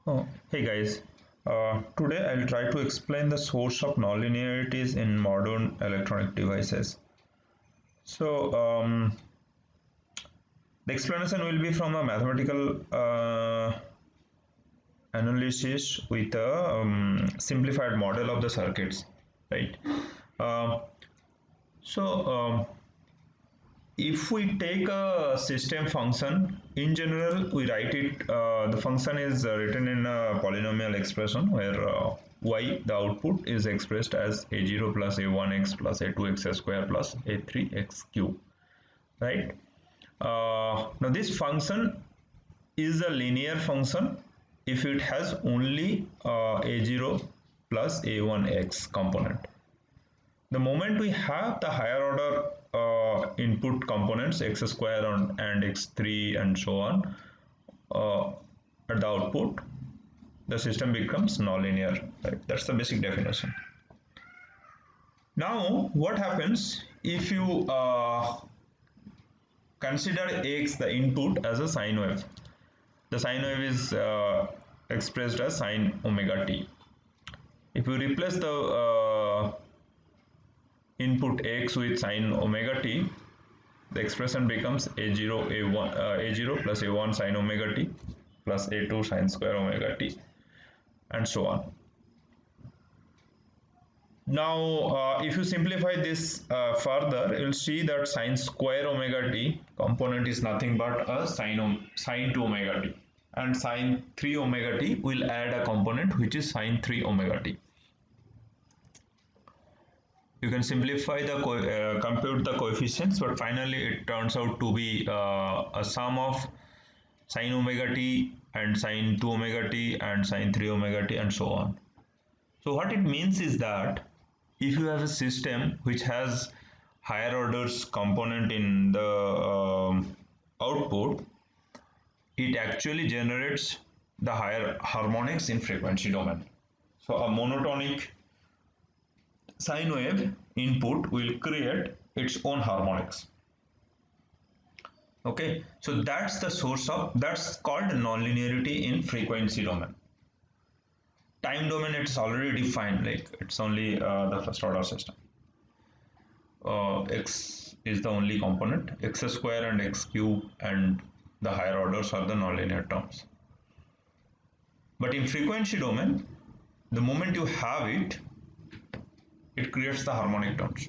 Hey guys, today I'll try to explain the source of nonlinearities in modern electronic devices. So, the explanation will be from a mathematical analysis with a simplified model of the circuits, right? Uh, so, if we take a system function, in general, we write it, the function is written in a polynomial expression where y, the output, is expressed as a0 plus a1x plus a2x square plus a3x cube, right? Now, this function is a linear function if it has only a0 plus a1x component. The moment we have the higher order input components x square and x3 and so on at the output, the system becomes nonlinear, right? That's the basic definition. Now what happens if you consider x, the input, as a sine wave? The sine wave is expressed as sine omega t. If you replace the input x with sine omega t, the expression becomes a0 a1 a0 plus a1 sine omega t plus a2 sine square omega t and so on. Now if you simplify this further, you'll see that sine square omega t component is nothing but a sine 2 omega t, and sine 3 omega t will add a component which is sine 3 omega t. You can simplify the compute the coefficients, but finally it turns out to be a sum of sine omega t and sine 2 omega t and sine 3 omega t and so on. So what it means is that if you have a system which has higher orders component in the output, it actually generates the higher harmonics in frequency domain. So a monotonic sine wave input will create its own harmonics. Okay, so that's the source of, that's called nonlinearity in frequency domain. Time domain, it's already defined, like it's only the first order system. X is the only component, x square and x cube and the higher orders are the nonlinear terms. But in frequency domain, the moment you have it, it creates the harmonic terms.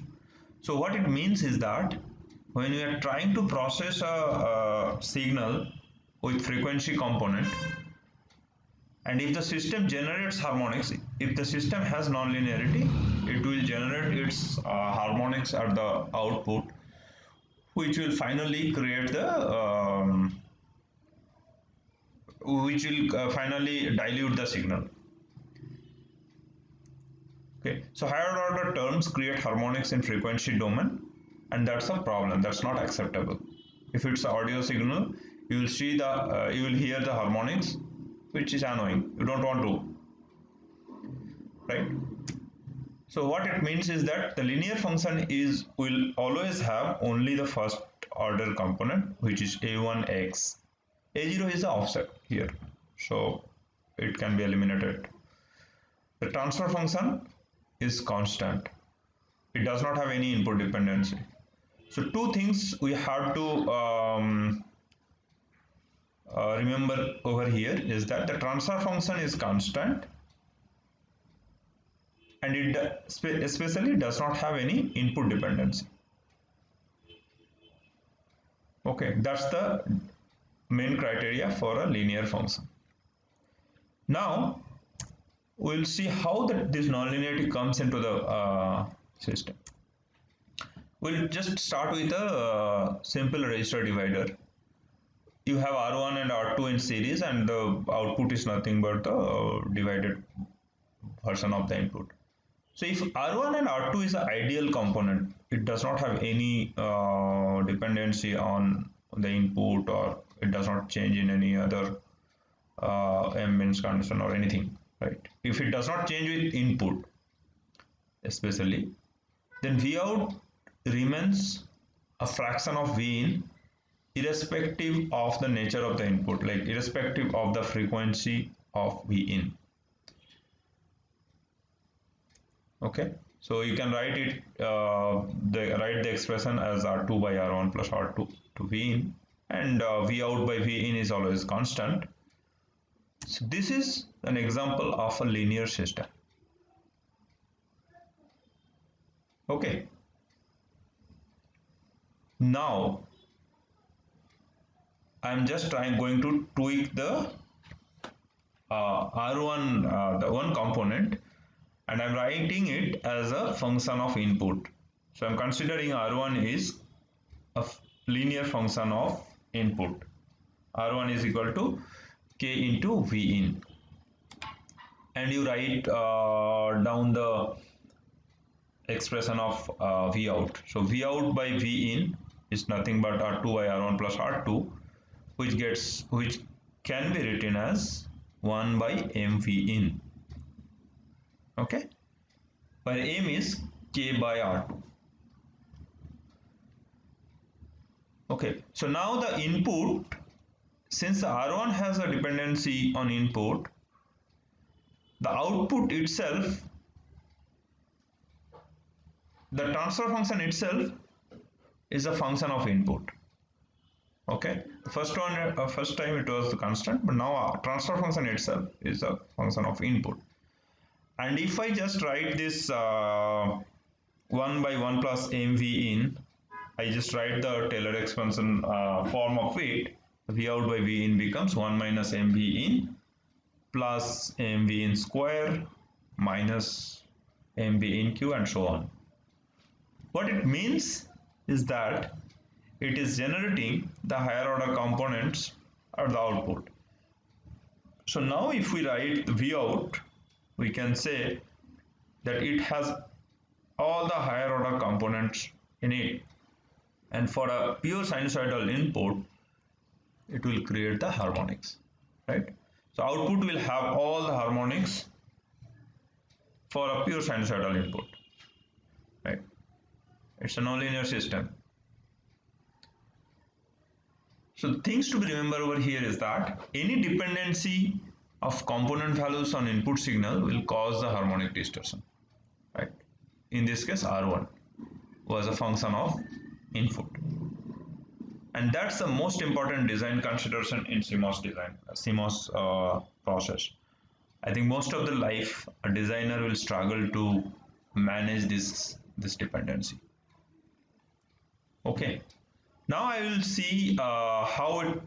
So what it means is that when we are trying to process a signal with frequency component, and if the system generates harmonics, if the system has nonlinearity, it will generate its harmonics at the output, which will finally create the which will finally dilute the signal. Okay, so higher order terms create harmonics in frequency domain, and that's a problem. That's not acceptable. If it's an audio signal, you will see the you will hear the harmonics, which is annoying. You don't want to, right? So what it means is that the linear function will always have only the first order component, which is a1x. a0 is the offset here, so it can be eliminated. The transfer function is constant. It does not have any input dependency. So two things we have to remember over here is that the transfer function is constant, and it especially does not have any input dependency. Okay, that's the main criteria for a linear function. Now we'll see how this nonlinearity comes into the system. We'll just start with a simple register divider. You have R1 and R2 in series, and the output is nothing but the divided version of the input. So if R1 and R2 is an ideal component, it does not have any dependency on the input, or it does not change in any other m-means condition or anything, right? If it does not change with input especially, then V out remains a fraction of V in, irrespective of the nature of the input, like irrespective of the frequency of V in. Okay, so you can write it, write the expression as R2 by R1 plus R2 to V in, and V out by V in is always constant. So this is an example of a linear system. Okay, now I am just going to tweak the R1, the one component, and I'm writing it as a function of input. So I'm considering R1 is a linear function of input. R1 is equal to K into V in, and you write down the expression of V out. So V out by V in is nothing but R2 by R1 plus R2, which can be written as 1 by mv in. Okay, where m is K by R2. Okay, so now the input, since R1 has a dependency on input, the output itself, the transfer function itself is a function of input. Okay, the first time it was the constant, but now transfer function itself is a function of input. And if I just write this 1 by 1 plus mv in, I just write the Taylor expansion form of it. V out by V in becomes 1 minus mv in plus mv in square minus mv in q, and so on. What it means is that it is generating the higher order components at the output. So now if we write V out, we can say that it has all the higher order components in it, and for a pure sinusoidal input it will create the harmonics, right? So output will have all the harmonics for a pure sinusoidal input, right? It's a nonlinear system. So things to be remembered over here is that any dependency of component values on input signal will cause the harmonic distortion, right? In this case, R1 was a function of input, and that's the most important design consideration in CMOS design, CMOS process. I think most of the life a designer will struggle to manage this dependency. Okay, now I will see how it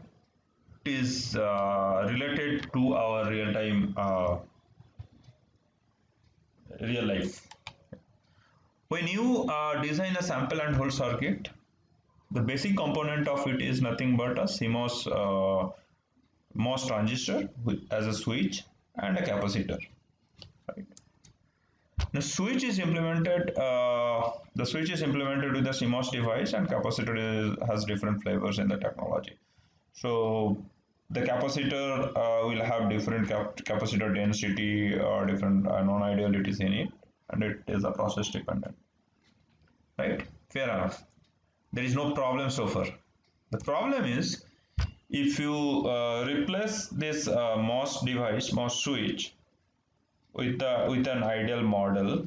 is related to our real life. When you design a sample and hold circuit, the basic component of it is nothing but a CMOS MOS transistor as a switch and a capacitor. Right. The switch is implemented. The switch is implemented with the CMOS device, and capacitor has different flavors in the technology. So the capacitor will have different capacitor density or different non-idealities in it, and it is a process dependent. Right? Fair enough. There is no problem so far. The problem is if you replace this MOS device, MOS switch, with an ideal model,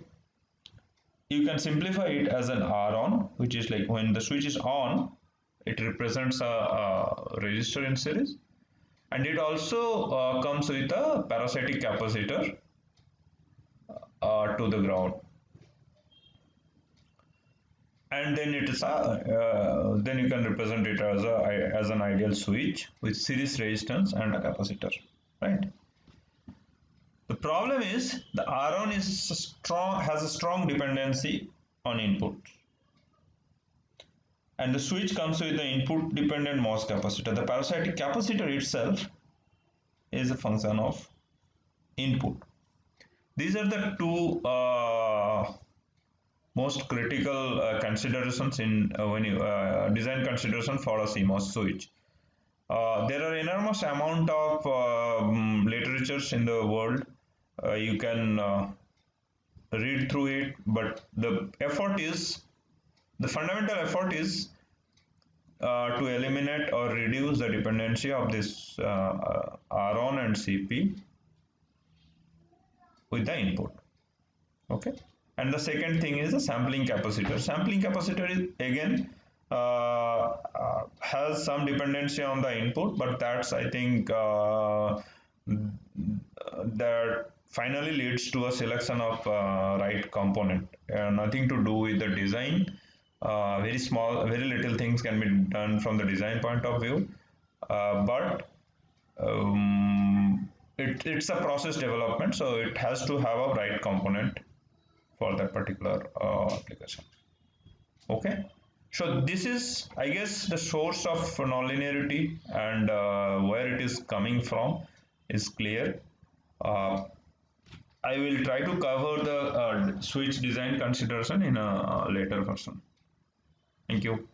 you can simplify it as an R on, which is like when the switch is on, it represents a resistor in series, and it also comes with a parasitic capacitor to the ground, and then it is then you can represent it as an ideal switch with series resistance and a capacitor, right? The problem is the R1 has a strong dependency on input, and the switch comes with the input dependent MOS capacitor. The parasitic capacitor itself is a function of input. These are the two most critical considerations in when you design consideration for a CMOS switch. There are enormous amount of literatures in the world. You can read through it, but the fundamental effort is to eliminate or reduce the dependency of this R1 and CP with the input. Okay, and the second thing is the sampling capacitor. Sampling capacitor is again has some dependency on the input, but that's I think that finally leads to a selection of right component. Nothing to do with the design. Very small, very little things can be done from the design point of view, but it's a process development, so it has to have a right component for that particular application. Okay, so this is, I guess, the source of nonlinearity and where it is coming from is clear. Uh, I will try to cover the switch design consideration in a later version. Thank you.